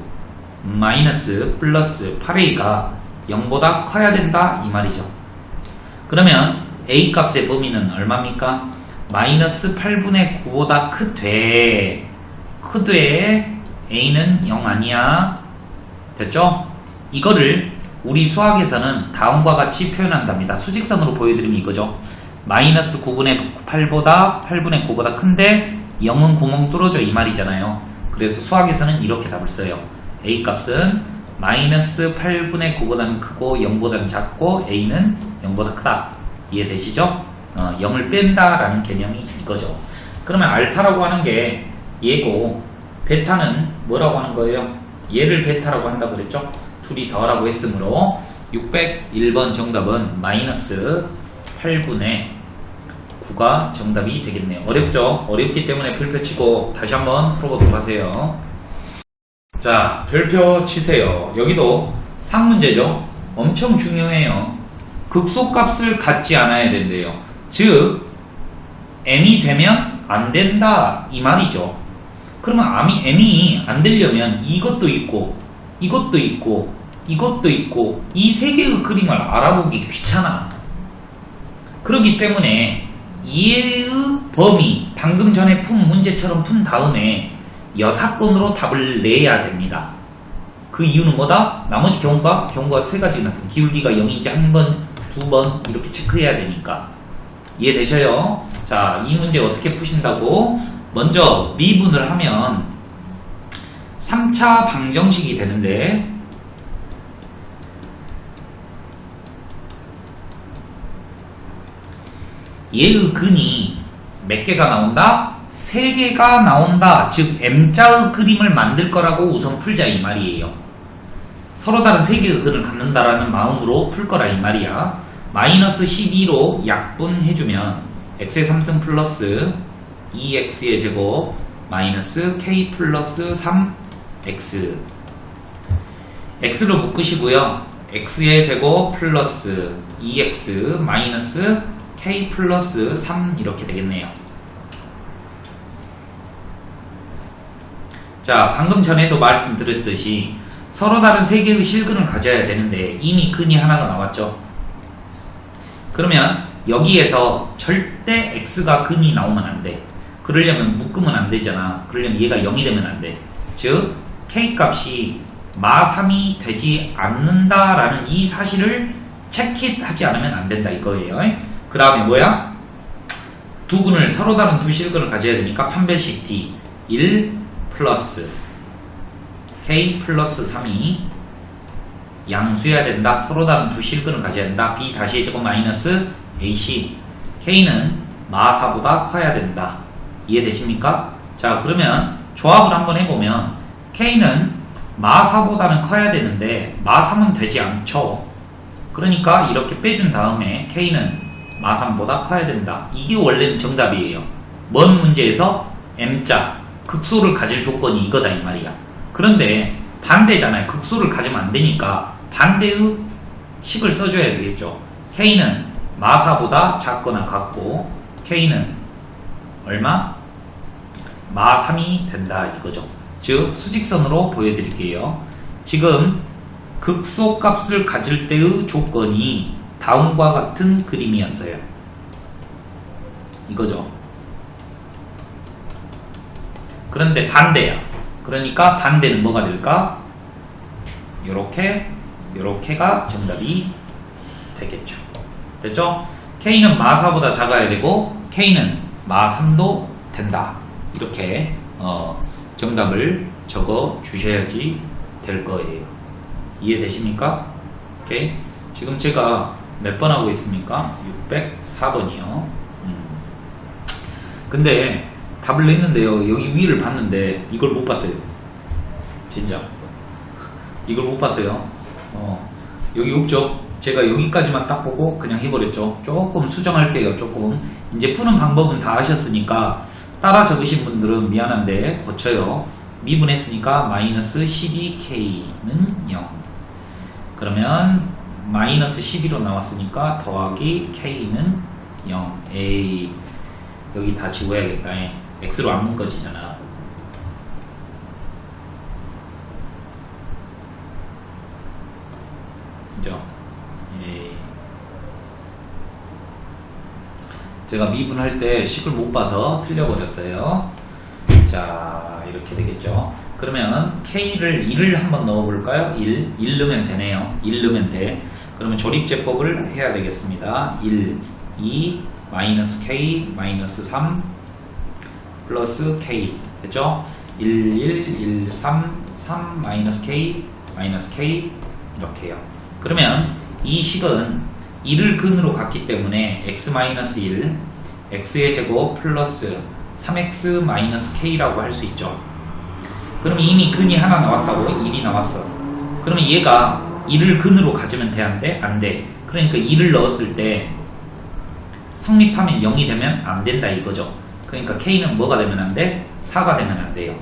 마이너스 플러스 8a가 0보다 커야 된다 이 말이죠. 그러면 a 값의 범위는 얼마입니까? 마이너스 8분의 9보다 크되 a는 0 아니야. 됐죠? 이거를 우리 수학에서는 다음과 같이 표현한답니다. 수직선으로 보여드리면 이거죠. 마이너스 9분의 8보다 8분의 9보다 큰데 0은 구멍 뚫어져 이 말이잖아요. 그래서 수학에서는 이렇게 답을 써요. a 값은 마이너스 8분의 9보다는 크고 0보다는 작고 a는 0보다 크다. 이해되시죠? 0을 뺀다라는 개념이 이거죠. 그러면 알파라고 하는 게 얘고 베타는 뭐라고 하는 거예요? 얘를 베타라고 한다고 그랬죠? 둘이 더하라고 했으므로 601번 정답은 마이너스 8분의 9가 정답이 되겠네요. 어렵죠? 어렵기 때문에 별표 치고 다시 한번 풀어보도록 하세요. 자, 별표 치세요. 여기도 상문제죠? 엄청 중요해요. 극소값을 갖지 않아야 된대요. 즉 m이 되면 안 된다 이 말이죠. 그러면 m이 안 되려면 이것도 있고 이것도 있고 이것도 있고 이 세 개의 그림을 알아보기 귀찮아. 그렇기 때문에 이의 범위 방금 전에 푼 문제처럼 푼 다음에 여사건으로 답을 내야 됩니다. 그 이유는 뭐다? 나머지 경우가 세 가지가 나타나. 기울기가 0인지 한 번, 두 번 이렇게 체크해야 되니까. 이해되셔요? 자, 이 문제 어떻게 푸신다고? 먼저 미분을 하면 3차 방정식이 되는데 얘의 근이 몇 개가 나온다? 3개가 나온다. 즉 M자의 그림을 만들 거라고 우선 풀자 이 말이에요. 서로 다른 3개의 근을 갖는다라는 마음으로 풀 거라 이 말이야. 마이너스 12로 약분해주면 x의 3승 플러스 2x의 제곱 마이너스 k 플러스 3x x로 묶으시고요. x의 제곱 플러스 2x 마이너스 k 플러스 3 이렇게 되겠네요. 자, 방금 전에도 말씀드렸듯이 서로 다른 3개의 실근을 가져야 되는데 이미 근이 하나가 나왔죠. 그러면 여기에서 절대 x가 근이 나오면 안 돼. 그러려면 묶으면 안 되잖아. 그러려면 얘가 0이 되면 안 돼. 즉 k 값이 마3이 되지 않는다라는 이 사실을 체크하지 않으면 안 된다 이거예요. 그 다음에 뭐야? 두 근을 서로 다른 두 실근을 가져야 되니까 판별식 D 1 플러스 k 플러스 3이 양수해야 된다. 서로 다른 두 실근을 가져야 된다. b 다시의 제곱 마이너스 ac k는 마4보다 커야 된다. 이해되십니까? 자, 그러면 조합을 한번 해보면 k는 마4보다는 커야 되는데 마3은 되지 않죠. 그러니까 이렇게 빼준 다음에 k는 마3보다 커야 된다. 이게 원래는 정답이에요. 먼 문제에서 m자 극소를 가질 조건이 이거다 이 말이야. 그런데 반대잖아요. 극소를 가지면 안 되니까 반대의 식을 써줘야 되겠죠. k는 마4보다 작거나 같고 k는 얼마? 마3이 된다 이거죠. 즉 수직선으로 보여드릴게요. 지금 극소값을 가질 때의 조건이 다음과 같은 그림이었어요. 이거죠. 그런데 반대야. 그러니까 반대는 뭐가 될까? 요렇게가 정답이 되겠죠. 됐죠? k는 마4보다 작아야 되고 k는 마3도 된다. 이렇게 정답을 적어 주셔야지 될 거예요. 이해되십니까? 오케이. 지금 제가 몇 번 하고 있습니까? 604번이요. 근데 답을 냈는데요. 여기 위를 봤는데 이걸 못 봤어요. 진짜. 이걸 못 봤어요. 여기 없죠? 제가 여기까지만 딱 보고 그냥 해버렸죠. 조금 수정할게요. 조금. 이제 푸는 방법은 다 아셨으니까 따라 적으신 분들은 미안한데 고쳐요. 미분했으니까 마이너스 12k는 0. 그러면 마이너스 12로 나왔으니까 더하기 k는 0. 에이, 여기 다 지워야겠다. x로 안 묶어지잖아. 그죠? 제가 미분할 때 식을 못 봐서 틀려버렸어요. 자, 이렇게 되겠죠. 그러면 k를 1을 한번 넣어볼까요? 1 넣으면 되네요. 1 넣으면 돼. 그러면 조립제법을 해야 되겠습니다. 1, 2, 마이너스 k, 마이너스 3, 플러스 k. 됐죠? 1, 1, 1, 3, 3, 마이너스 k, 마이너스 k. 이렇게요. 그러면 이 식은 1을 근으로 갔기 때문에 x-1, x의 제곱 플러스 3x-k라고 할 수 있죠. 그러면 이미 근이 하나 나왔다고. 1이 나왔어. 그러면 얘가 1을 근으로 가지면 돼, 안 돼? 안 돼. 그러니까 1을 넣었을 때 성립하면 0이 되면 안 된다 이거죠. 그러니까 K는 뭐가 되면 안 돼? 4가 되면 안 돼요.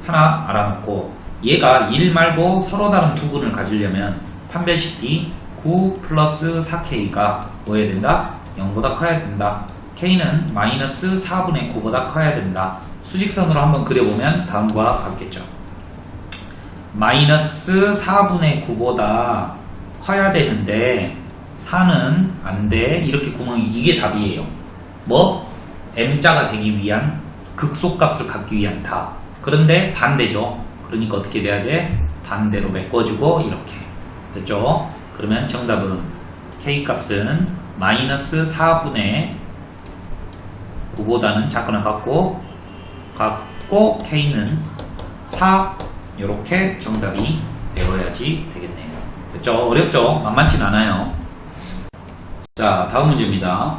하나 알아놓고, 얘가 1 말고 서로 다른 두 근을 가지려면 판별식 D 9 플러스 4K가 뭐 해야 된다? 0보다 커야 된다. K는 마이너스 4분의 9보다 커야 된다. 수직선으로 한번 그려보면 다음과 같겠죠. 마이너스 4분의 9보다 커야 되는데 4는 안 돼. 이렇게 구멍이, 이게 답이에요. 뭐? M자가 되기 위한 극소값을 갖기 위한 답. 그런데 반대죠. 그러니까 어떻게 돼야 돼? 반대로 메꿔주고 이렇게. 됐죠? 그러면 정답은 K값은 마이너스 4분의 9보다는 작거나 같고 K는 4, 이렇게 정답이 되어야지 되겠네요. 됐죠? 어렵죠? 만만치 않아요. 자, 다음 문제입니다.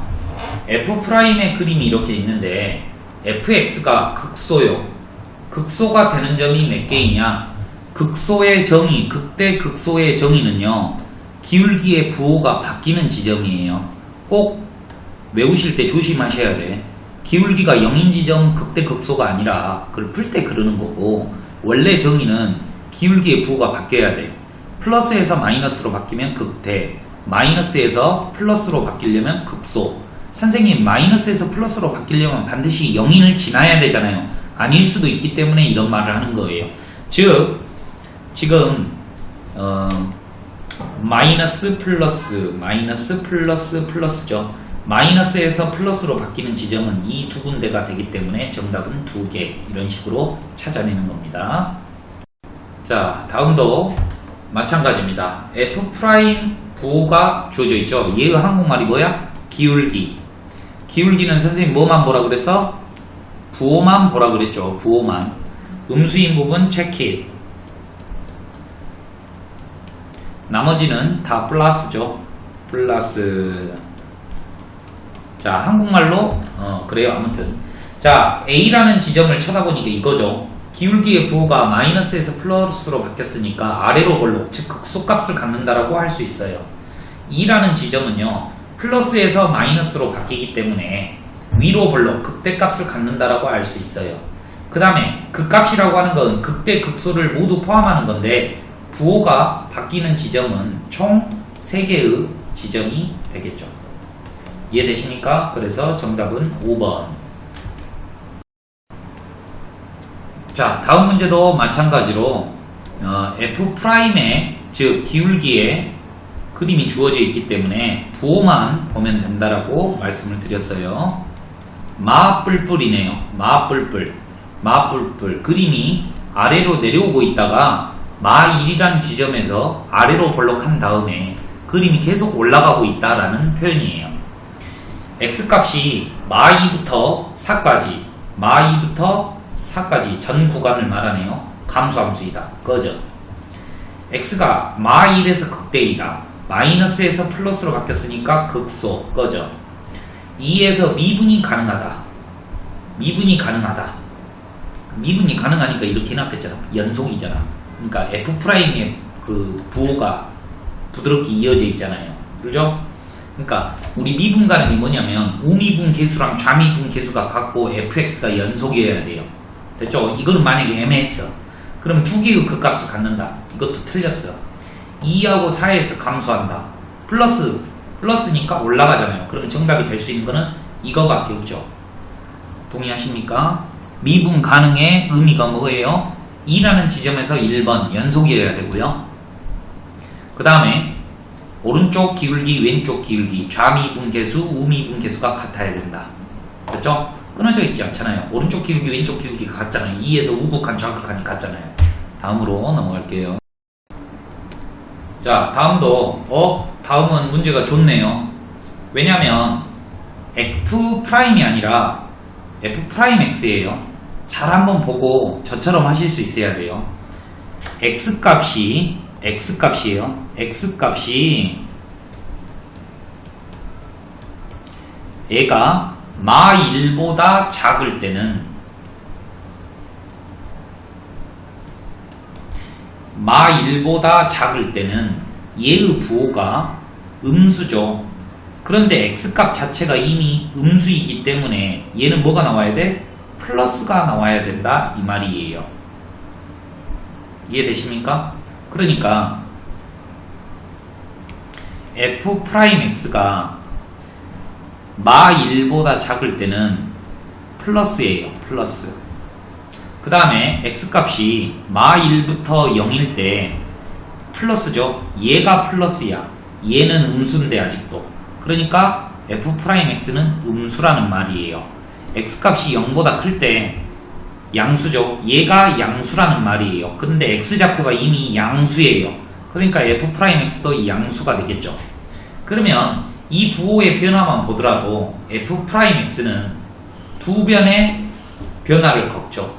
F'의 그림이 이렇게 있는데 fx가 극소요. 극소가 되는 점이 몇 개이냐? 극소의 정의, 극대 극소의 정의는요, 기울기의 부호가 바뀌는 지점이에요. 꼭 외우실 때 조심하셔야 돼. 기울기가 0인 지점 극대 극소가 아니라 그걸 풀 때 그러는 거고, 원래 정의는 기울기의 부호가 바뀌어야 돼. 플러스에서 마이너스로 바뀌면 극대, 마이너스에서 플러스로 바뀌려면 극소. 선생님, 마이너스에서 플러스로 바뀌려면 반드시 0인을 지나야 되잖아요. 아닐 수도 있기 때문에 이런 말을 하는 거예요. 즉 지금 마이너스 플러스 플러스죠. 마이너스에서 플러스로 바뀌는 지점은 이 두 군데가 되기 때문에 정답은 2개, 이런 식으로 찾아내는 겁니다. 자, 다음도 마찬가지입니다. F' 부호가 주어져 있죠. 얘의 한국말이 뭐야? 기울기. 기울기는 선생님 뭐만 보라 그랬어? 부호만 보라 그랬죠. 부호만. 음수인 부분 체크잇. 나머지는 다 플러스죠. 플러스. 자, 한국말로 그래요. 아무튼 자, A라는 지점을 쳐다보니까 이거죠. 기울기의 부호가 마이너스에서 플러스로 바뀌었으니까 아래로 볼록, 즉 극소값을 갖는다라고 할 수 있어요. E라는 지점은요, 플러스에서 마이너스로 바뀌기 때문에 위로 볼록, 극대값을 갖는다라고 할 수 있어요. 그 다음에 극값이라고 하는 건 극대, 극소를 모두 포함하는 건데, 부호가 바뀌는 지점은 총 3개의 지점이 되겠죠. 이해되십니까? 그래서 정답은 5번. 자, 다음 문제도 마찬가지로 F'의 즉 기울기의 그림이 주어져 있기 때문에 부호만 보면 된다라고 말씀을 드렸어요. 마뿔뿔이네요. 마뿔뿔. 그림이 아래로 내려오고 있다가 마1이라는 지점에서 아래로 볼록한 다음에 그림이 계속 올라가고 있다라는 표현이에요. x값이 마2부터 4까지 전 구간을 말하네요. 감소함수이다. 꺼져. x가 마1에서 극대이다. 마이너스에서 플러스로 바뀌었으니까 극소. 꺼져. 2에서 미분이 가능하다. 미분이 가능하니까 이렇게 해놨겠잖아. 연속이잖아. 그러니까 F'의 그 부호가 부드럽게 이어져 있잖아요. 그렇죠? 그러니까 우리 미분 가능이 뭐냐면 우미분 계수랑 좌미분 계수가 같고 fx가 연속이어야 돼요. 됐죠? 이거는 만약에 애매했어. 그럼 두 개의 극값을 갖는다. 이것도 틀렸어. 2하고 4에서 감소한다. 플러스니까 올라가잖아요. 그러면 정답이 될 수 있는 거는 이거밖에 없죠. 동의하십니까? 미분 가능의 의미가 뭐예요? 2라는 지점에서 1번 연속이어야 되고요. 그 다음에 오른쪽 기울기, 왼쪽 기울기, 좌미분 계수, 우미분 계수가 같아야 된다. 그렇죠? 끊어져 있지 않잖아요. 오른쪽 기울기, 왼쪽 기울기가 같잖아요. 2에서 우극한, 좌극한이 같잖아요. 다음으로 넘어갈게요. 자, 다음은 문제가 좋네요. 왜냐면 F'이 아니라 F'X예요. 잘 한번 보고 저처럼 하실 수 있어야 돼요. X값이에요. X값이 얘가 마1보다 작을 때는 마 1보다 작을 때는 얘의 부호가 음수죠. 그런데 x값 자체가 이미 음수이기 때문에 얘는 뭐가 나와야 돼? 플러스가 나와야 된다 이 말이에요. 이해되십니까? 그러니까 f'x가 마 1보다 작을 때는 플러스예요. 플러스. 그 다음에 x값이 마 1부터 0일 때 플러스죠. 얘가 플러스야. 얘는 음수인데 아직도. 그러니까 f'x는 음수라는 말이에요. x값이 0보다 클 때 양수죠. 얘가 양수라는 말이에요. 근데 x좌표가 이미 양수예요. 그러니까 f'x도 양수가 되겠죠. 그러면 이 부호의 변화만 보더라도 f'x는 두 변의 변화를 겪죠.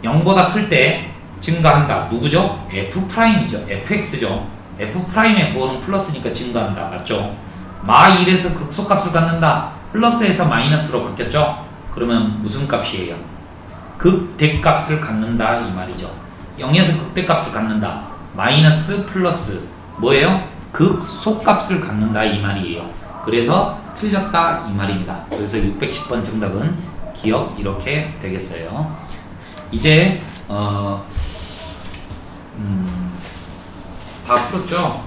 0보다 클 때 증가한다. 누구죠? f'이죠. fx죠. f'의 부호는 플러스니까 증가한다. 맞죠? 마 1에서 극소값을 갖는다. 플러스에서 마이너스로 바뀌었죠? 그러면 무슨 값이에요? 극대값을 갖는다 이 말이죠. 0에서 극대값을 갖는다. 마이너스 플러스 뭐예요? 극소값을 갖는다 이 말이에요. 그래서 틀렸다 이 말입니다. 그래서 610번 정답은 기억 이렇게 되겠어요. 이제 다 풀었죠?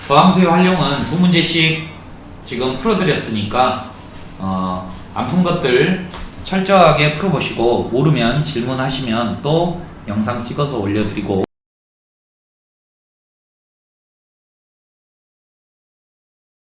더함수의 활용은 두 문제씩 지금 풀어드렸으니까 안 푼 것들 철저하게 풀어보시고 모르면 질문하시면 또 영상 찍어서 올려드리고